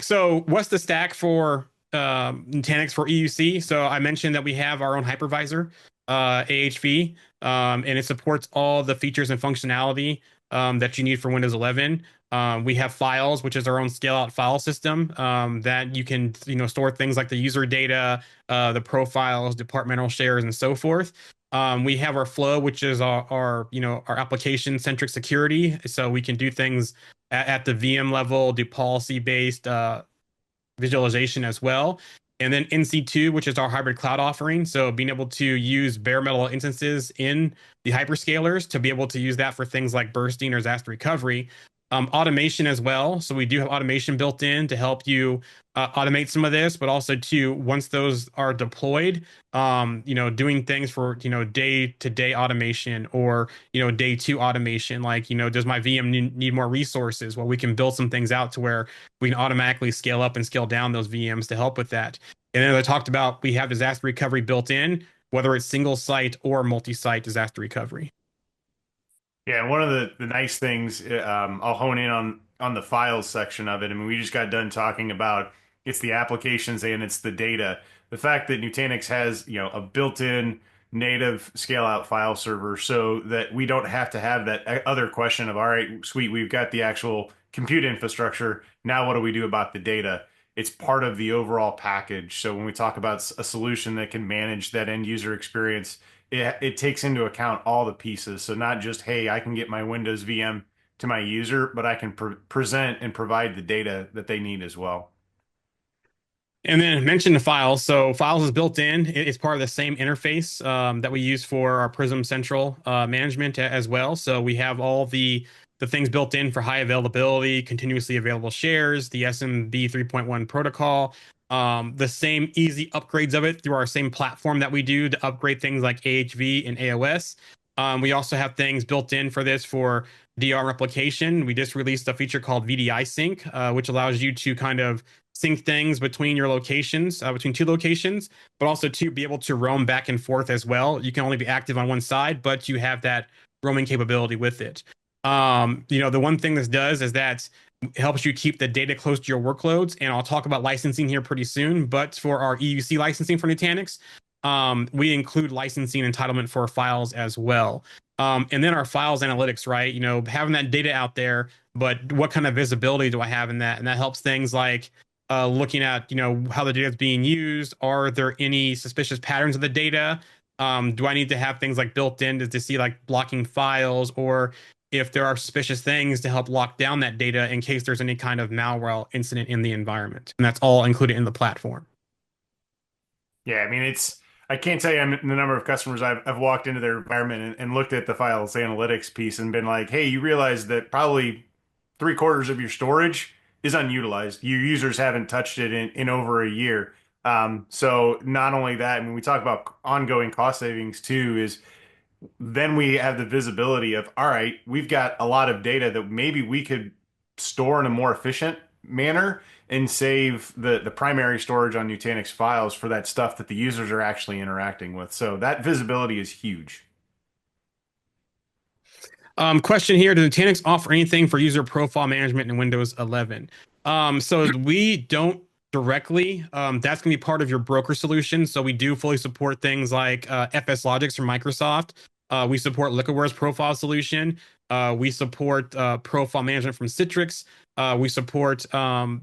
So what's the stack for Nutanix for EUC? So I mentioned that we have our own hypervisor, AHV, and it supports all the features and functionality that you need for Windows 11. We have files, which is our own scale-out file system that you can, store things like the user data, the profiles, departmental shares, and so forth. We have our flow, which is our application-centric security. So we can do things at the VM level, do policy-based visualization as well. And then NC2, which is our hybrid cloud offering. So being able to use bare metal instances in the hyperscalers to be able to use that for things like bursting or disaster recovery. Automation as well. So we do have automation built in to help you automate some of this, but also to once those are deployed, doing things for, day-to-day automation or, day two automation. Like, does my VM need more resources? Well, we can build some things out to where we can automatically scale up and scale down those VMs to help with that. And then I talked about we have disaster recovery built in, whether it's single site or multi-site disaster recovery. Yeah, and one of the nice things, I'll hone in on the files section of it. I mean, we just got done talking about it's the applications and it's the data. The fact that Nutanix has, a built-in native scale-out file server so that we don't have to have that other question of, all right, sweet, we've got the actual compute infrastructure. Now what do we do about the data? It's part of the overall package. So when we talk about a solution that can manage that end user experience, it takes into account all the pieces. So not just, hey, I can get my Windows VM to my user, but I can present and provide the data that they need as well. And then mention the files. So files is built in. It's part of the same interface that we use for our Prism Central management as well. So we have all the things built in for high availability, continuously available shares, the SMB 3.1 protocol, the same easy upgrades of it through our same platform that we do to upgrade things like AHV and AOS. We also have things built in for this for DR replication. We just released a feature called VDI sync, which allows you to kind of sync things between your locations, between two locations, but also to be able to roam back and forth as well. You can only be active on one side, but you have that roaming capability with it. The one thing this does is that it helps you keep the data close to your workloads. And I'll talk about licensing here pretty soon. But for our EUC licensing for Nutanix, we include licensing entitlement for files as well. And then our files analytics, right? Having that data out there, but what kind of visibility do I have in that? And that helps things like looking at, how the data is being used. Are there any suspicious patterns of the data? Do I need to have things like built in to see like blocking files or if there are suspicious things to help lock down that data in case there's any kind of malware incident in the environment? And that's all included in the platform. Yeah, I mean, I can't tell you the number of customers I've walked into their environment and looked at the files analytics piece and been like, hey, you realize that probably three-quarters of your storage is unutilized. Your users haven't touched it in over a year. So not only that, I mean, we talk about ongoing cost savings too, is then we have the visibility of, all right, we've got a lot of data that maybe we could store in a more efficient manner and save the primary storage on Nutanix files for that stuff that the users are actually interacting with. So that visibility is huge. Question here: does Nutanix offer anything for user profile management in Windows 11? So we don't directly. That's going to be part of your broker solution. So we do fully support things like FS Logics from Microsoft. We support Liquidware's profile solution. We support profile management from Citrix. We support, on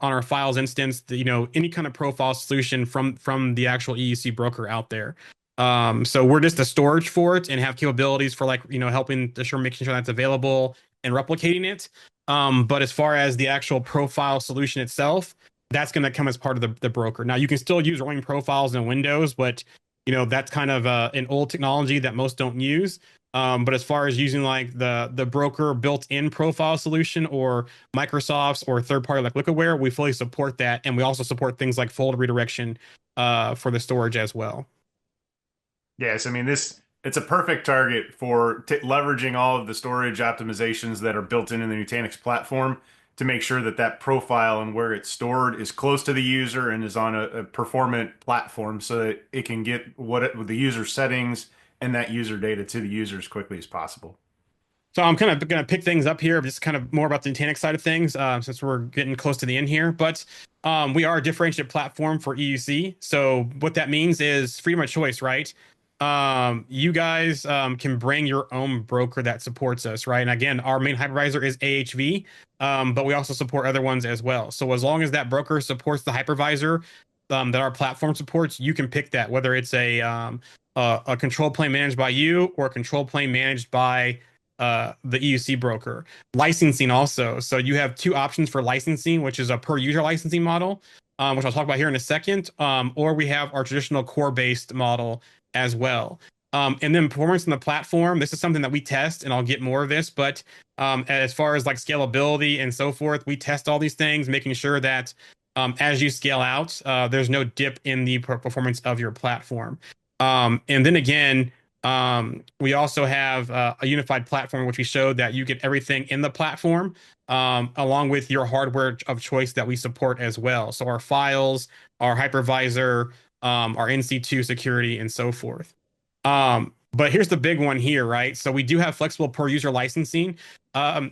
our files instance, any kind of profile solution from the actual EUC broker out there. So we're just a storage for it and have capabilities for like, helping assure making sure that's available and replicating it. But as far as the actual profile solution itself, that's going to come as part of the broker. Now you can still use running profiles in Windows, but that's kind of an old technology that most don't use. But as far as using like the broker built-in profile solution or Microsoft's or third party like Liquidware, we fully support that, and we also support things like folder redirection for the storage as well. Yes, I mean it's a perfect target for leveraging all of the storage optimizations that are built in the Nutanix platform to make sure that that profile and where it's stored is close to the user and is on a performant platform so that it can get the user settings and that user data to the user as quickly as possible. So I'm kind of going to pick things up here, just kind of more about the Nutanix side of things, since we're getting close to the end here. But we are a differentiated platform for EUC. So what that means is freedom of choice, right? You guys can bring your own broker that supports us, right? And again, our main hypervisor is AHV, but we also support other ones as well. So as long as that broker supports the hypervisor that our platform supports, you can pick that, whether it's a control plane managed by you or a control plane managed by the EUC broker. Licensing also. So you have two options for licensing, which is a per user licensing model, which I'll talk about here in a second, or we have our traditional core-based model as well. And then performance in the platform, this is something that we test, and I'll get more of this, but as far as like scalability and so forth, we test all these things, making sure that as you scale out, there's no dip in the performance of your platform. And then again, we also have a unified platform, which we showed that you get everything in the platform, along with your hardware of choice that we support as well. So our files, our hypervisor, our NC2 security, and so forth. But here's the big one here, right? So we do have flexible per user licensing.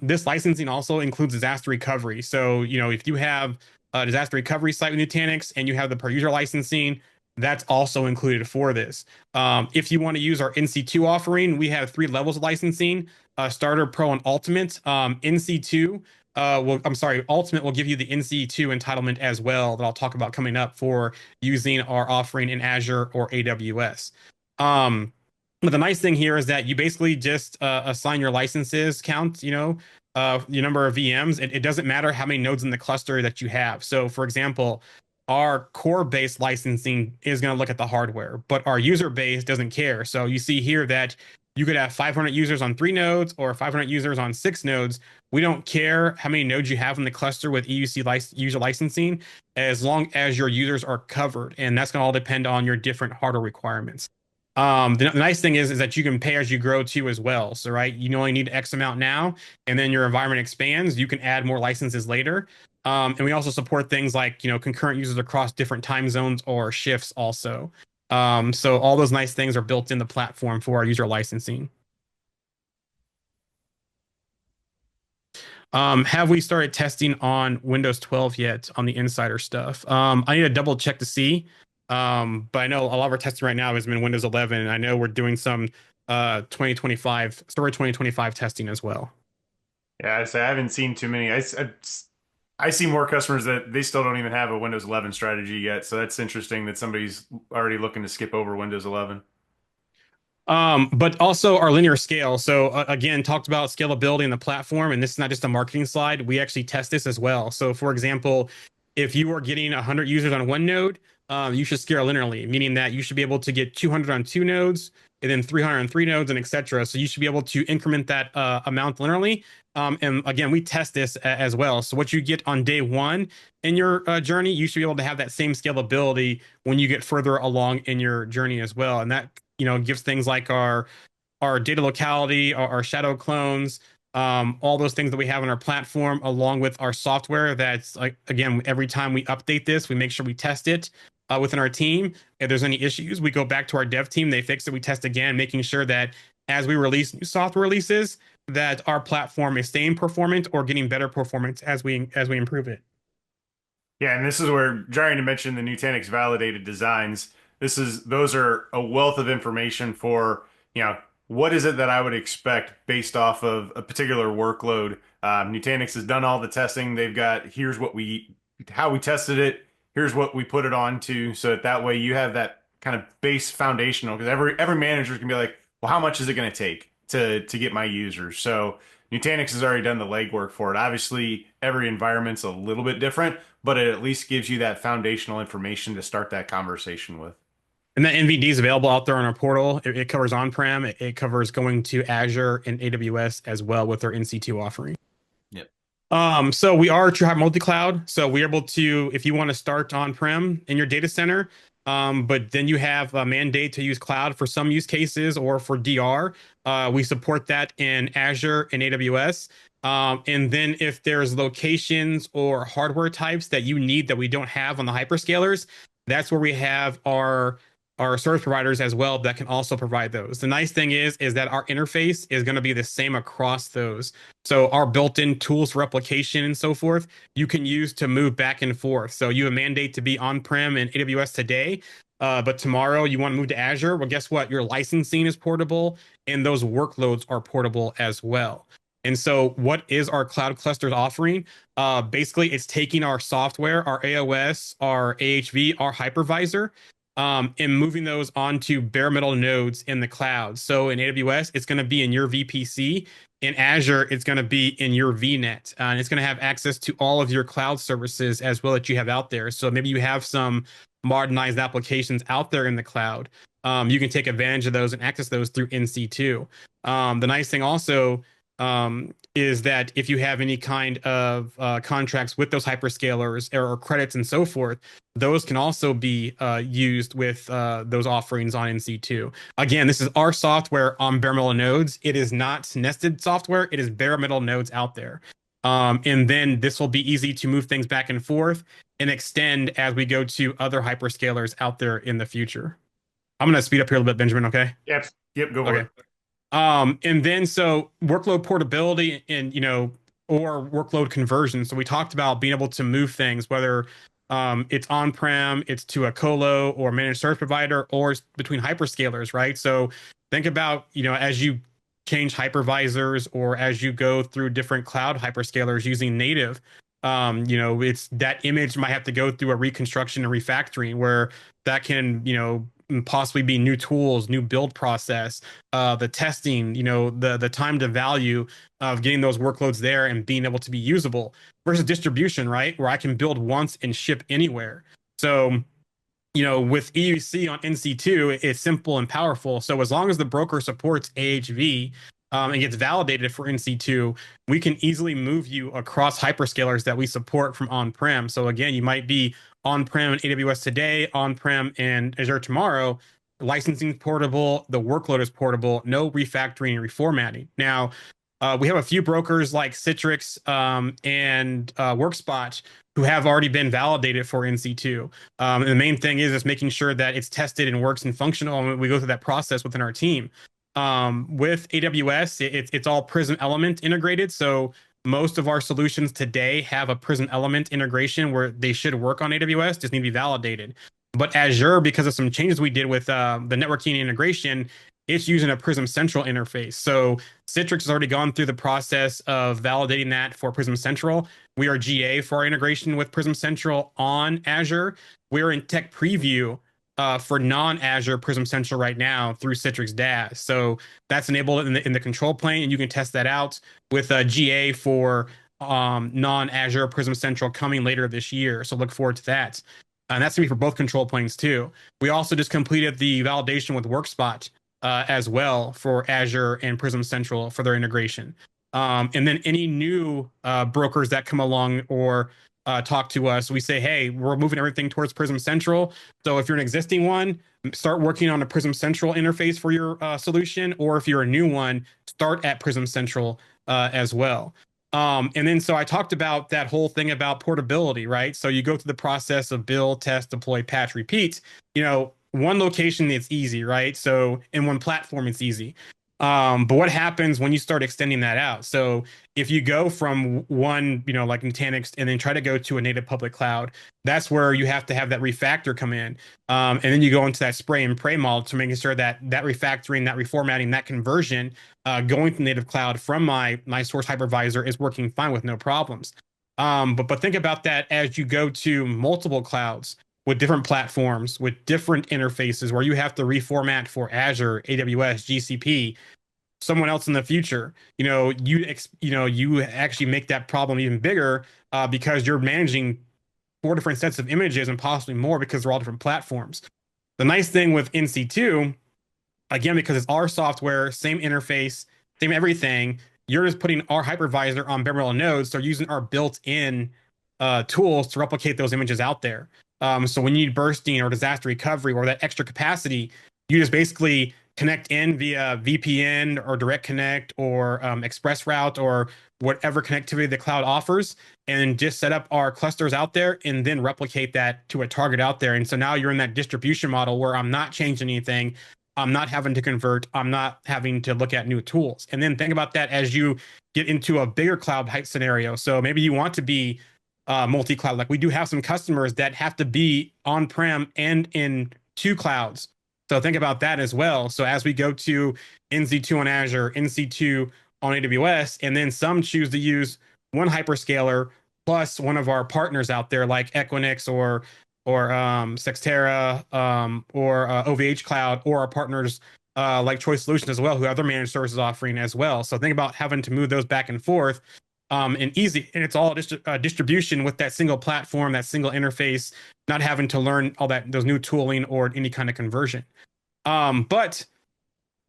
This licensing also includes disaster recovery. So, if you have a disaster recovery site with Nutanix and you have the per user licensing, that's also included for this. If you want to use our NC2 offering, we have 3 levels of licensing: Starter, Pro, and Ultimate. NC2 Ultimate will give you the NC2 entitlement as well, that I'll talk about coming up for using our offering in Azure or AWS. But the nice thing here is that you basically just assign your licenses count, your number of VMs. It doesn't matter how many nodes in the cluster that you have. So, for example, our core-based licensing is going to look at the hardware, but our user base doesn't care. So you see here that you could have 500 users on 3 nodes or 500 users on 6 nodes. We don't care how many nodes you have in the cluster with EUC user licensing, as long as your users are covered. And that's going to all depend on your different hardware requirements. The nice thing is that you can pay as you grow too as well. So, right, you only need X amount now, and then your environment expands. You can add more licenses later. And we also support things like, concurrent users across different time zones or shifts also. So all those nice things are built in the platform for our user licensing. Have we started testing on Windows 12 yet on the insider stuff? I need to double check to see. But I know a lot of our testing right now has been Windows 11, and I know we're doing some 2025 Story 2025 testing as well. Yeah, I haven't seen too many. I see more customers that they still don't even have a Windows 11 strategy yet. So that's interesting that somebody's already looking to skip over Windows 11. But also our linear scale. So again, talked about scalability in the platform, and this is not just a marketing slide. We actually test this as well. So for example, if you are getting 100 users on 1 node, you should scale linearly, meaning that you should be able to get 200 on 2 nodes, and then 300 on 3 nodes, and etc. So you should be able to increment that amount linearly. And again, we test this as well. So what you get on day one in your journey, you should be able to have that same scalability when you get further along in your journey as well. And that gives things like our data locality, our shadow clones, all those things that we have on our platform, along with our software. That's like, again, every time we update this, we make sure we test it within our team. If there's any issues, we go back to our dev team, they fix it, we test again, making sure that as we release new software releases, that our platform is staying performant or getting better performance as we improve it. Yeah, and this is where trying to mention the Nutanix validated designs. Those are a wealth of information for, what is it that I would expect based off of a particular workload. Nutanix has done all the testing. They've got how we tested it. Here's what we put it on to, so that way you have that kind of base foundational. Because every manager can be like, well, how much is it going to take to get my users? So Nutanix has already done the legwork for it. Obviously, every environment's a little bit different, but it at least gives you that foundational information to start that conversation with. And that NVD is available out there on our portal. It covers on-prem. It covers going to Azure and AWS as well with our NC2 offering. Yep. So we are true multi-cloud. So we're able to, if you want to start on-prem in your data center, but then you have a mandate to use cloud for some use cases or for DR, we support that in Azure and AWS. And then if there's locations or hardware types that you need that we don't have on the hyperscalers, that's where we have our are service providers as well that can also provide those. The nice thing is that our interface is going to be the same across those. So our built-in tools for replication and so forth, you can use to move back and forth. So you have a mandate to be on-prem in AWS today, but tomorrow you want to move to Azure. Well, guess what? Your licensing is portable and those workloads are portable as well. And so what is our cloud clusters offering? Basically, it's taking our software, our AOS, our AHV, our hypervisor, and moving those onto bare metal nodes in the cloud. So in AWS, it's going to be in your VPC. In Azure, it's going to be in your VNet. And it's going to have access to all of your cloud services as well that you have out there. So maybe you have some modernized applications out there in the cloud. You can take advantage of those and access those through NC2. The nice thing also is that if you have any kind of contracts with those hyperscalers or credits and so forth, those can also be used with those offerings on NC2. Again, this is our software on bare metal nodes. It is not nested software. It is bare metal nodes out there. And then this will be easy to move things back and forth and extend as we go to other hyperscalers out there in the future. I'm going to speed up here a little bit, Benjamin, okay? Yep. Yep. Go for Okay. it. And then so workload portability and or workload conversion. So we talked about being able to move things, whether it's on-prem, it's to a colo or managed service provider, or it's between hyperscalers, right? So think about, as you change hypervisors or as you go through different cloud hyperscalers using native, it's that image might have to go through a reconstruction and refactoring where that can, possibly be new tools, new build process, the testing, the time to value of getting those workloads there and being able to be usable versus distribution, right? Where I can build once and ship anywhere. So, with EUC on NC2, it's simple and powerful. So as long as the broker supports AHV and gets validated for NC2, we can easily move you across hyperscalers that we support from on-prem. So again, you might be on-prem in AWS today, on-prem in Azure tomorrow. Licensing is portable, the workload is portable, no refactoring and reformatting. Now, we have a few brokers like Citrix and WorkSpot who have already been validated for NC2. And the main thing is making sure that it's tested and works and functional, and we go through that process within our team. With AWS, it's all Prism Element integrated. So most of our solutions today have a Prism Element integration where they should work on AWS, just need to be validated. But Azure, because of some changes we did with the networking integration, it's using a Prism Central interface. So Citrix has already gone through the process of validating that for Prism Central. We are GA for our integration with Prism Central on Azure. We're in tech preview for non-Azure Prism Central right now through Citrix DAS. So that's enabled in the control plane, and you can test that out with GA for non-Azure Prism Central coming later this year. So look forward to that. And that's going to be for both control planes too. We also just completed the validation with WorkSpot as well for Azure and Prism Central for their integration. And then any new brokers that come along or talk to us, we say, hey, we're moving everything towards Prism Central. So if you're an existing one, start working on a Prism Central interface for your solution. Or if you're a new one, start at Prism Central as well. And then so I talked about that whole thing about portability, right? So you go through the process of build, test, deploy, patch, repeat. One location, it's easy, right? So in one platform, it's easy. But what happens when you start extending that out? So if you go from one, like Nutanix, and then try to go to a native public cloud, that's where you have to have that refactor come in. And then you go into that spray and pray model to making sure that refactoring, that reformatting, that conversion going to native cloud from my source hypervisor is working fine with no problems. But think about that as you go to multiple clouds with different platforms, with different interfaces where you have to reformat for Azure, AWS, GCP, someone else in the future. You actually make that problem even bigger because you're managing 4 different sets of images and possibly more because they're all different platforms. The nice thing with NC2, again, because it's our software, same interface, same everything, you're just putting our hypervisor on bare metal nodes. So using our built-in tools to replicate those images out there. So when you need bursting or disaster recovery or that extra capacity, you just basically connect in via VPN or Direct Connect or Express Route or whatever connectivity the cloud offers, and just set up our clusters out there and then replicate that to a target out there. And so now you're in that distribution model where I'm not changing anything. I'm not having to convert. I'm not having to look at new tools. And then think about that as you get into a bigger cloud height scenario. So maybe you want to be multi-cloud. Like we do have some customers that have to be on-prem and in two clouds. So think about that as well. So as we go to NC2 on Azure, NC2 on AWS, and then some choose to use one hyperscaler plus one of our partners out there like Equinix or Sextera or OVH Cloud or our partners like Choice Solutions as well, who have their managed services offering as well. So think about having to move those back and forth and easy. And it's all distribution with that single platform, that single interface, not having to learn all that those new tooling or any kind of conversion. But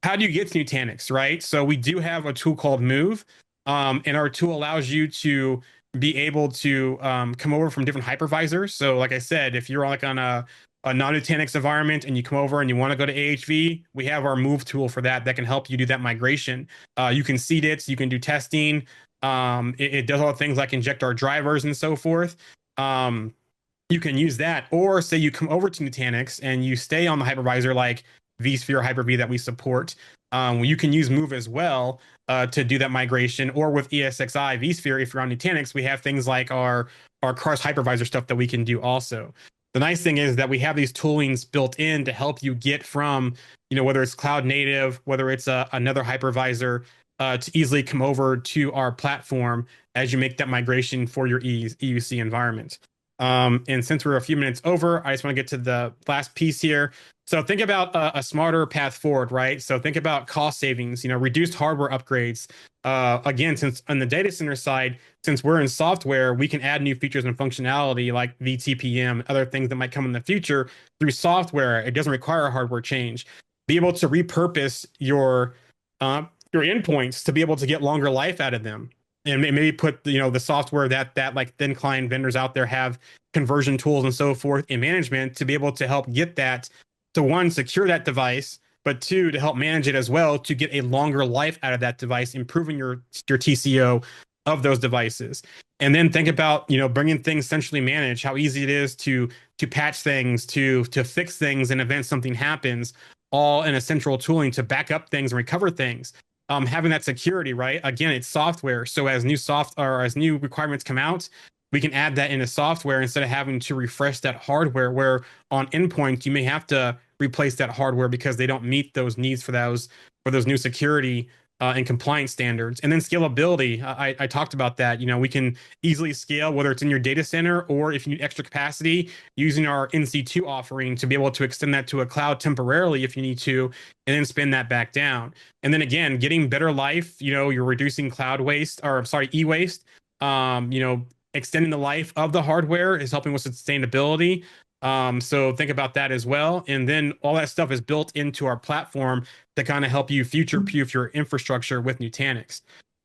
how do you get to Nutanix, right? So we do have a tool called Move, and our tool allows you to be able to come over from different hypervisors. So, like I said, if you're like on a non-Nutanix environment and you come over and you want to go to AHV, we have our Move tool for that that can help you do that migration. You can seed it, you can do testing. It does all the things like inject our drivers and so forth. You can use that, or say you come over to Nutanix and you stay on the hypervisor like vSphere Hyper-V that we support. You can use Move as well to do that migration, or with ESXi vSphere, if you're on Nutanix, we have things like our cross hypervisor stuff that we can do also. The nice thing is that we have these toolings built in to help you get from, whether it's cloud native, whether it's another hypervisor, to easily come over to our platform as you make that migration for your EUC environment. And since we're a few minutes over, I just want to get to the last piece here. So think about a smarter path forward, right? So think about cost savings, reduced hardware upgrades. Again, since on the data center side, since we're in software, we can add new features and functionality like VTPM, other things that might come in the future through software. It doesn't require a hardware change. Be able to repurpose your endpoints to be able to get longer life out of them, and maybe put the software that like thin client vendors out there have conversion tools and so forth in management to be able to help get that to, one, secure that device, but two, to help manage it as well to get a longer life out of that device, improving your TCO of those devices. And then think about bringing things centrally managed, how easy it is to patch things, to fix things in event something happens, all in a central tooling to back up things and recover things. Having that security, right? Again, it's software. So as new requirements come out, we can add that into software instead of having to refresh that hardware, where on endpoints you may have to replace that hardware because they don't meet those needs for those new security and compliance standards. And then scalability, I talked about that. We can easily scale, whether it's in your data center or if you need extra capacity, using our NC2 offering to be able to extend that to a cloud temporarily if you need to, and then spin that back down. And then again, getting better life, you're reducing cloud waste, or sorry, e-waste. Extending the life of the hardware is helping with sustainability. So think about that as well. And then all that stuff is built into our platform to kind of help you future-proof your infrastructure with Nutanix.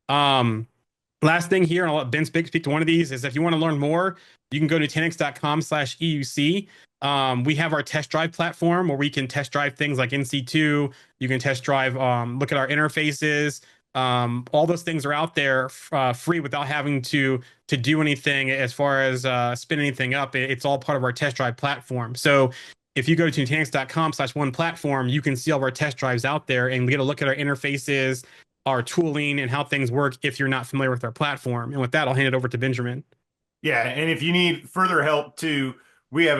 Last thing here, and I'll let Ben speak to one of these, is if you want to learn more, you can go to nutanix.com/EUC. We have our test drive platform where we can test drive things like NC2. You can test drive, look at our interfaces. All those things are out there free without having to do anything as far as spin anything up. It's all part of our test drive platform. So if you go to nutanix.com/one platform, you can see all of our test drives out there and get a look at our interfaces, our tooling, and how things work if you're not familiar with our platform. And with that, I'll hand it over to Benjamin. Yeah, and if you need further help too, we have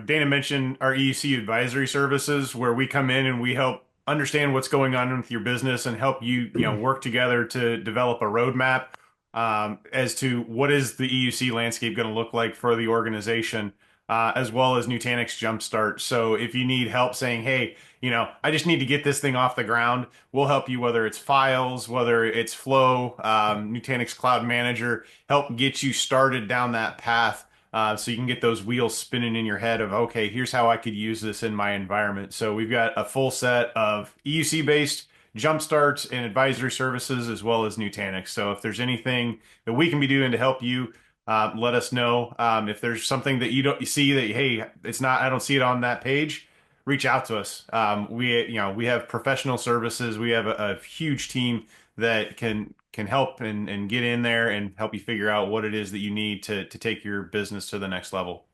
Dana mentioned our EUC advisory services where we come in and we help understand what's going on with your business and help you, work together to develop a roadmap as to what is the EUC landscape going to look like for the organization, as well as Nutanix Jumpstart. So if you need help saying, hey, I just need to get this thing off the ground, we'll help you, whether it's files, whether it's flow, Nutanix Cloud Manager, help get you started down that path. So you can get those wheels spinning in your head of, okay, here's how I could use this in my environment. So we've got a full set of EUC-based jumpstarts and advisory services, as well as Nutanix. So if there's anything that we can be doing to help you, let us know. If there's something that you see that, hey, I don't see it on that page, reach out to us. We have professional services. We have a huge team that can help and get in there and help you figure out what it is that you need to take your business to the next level.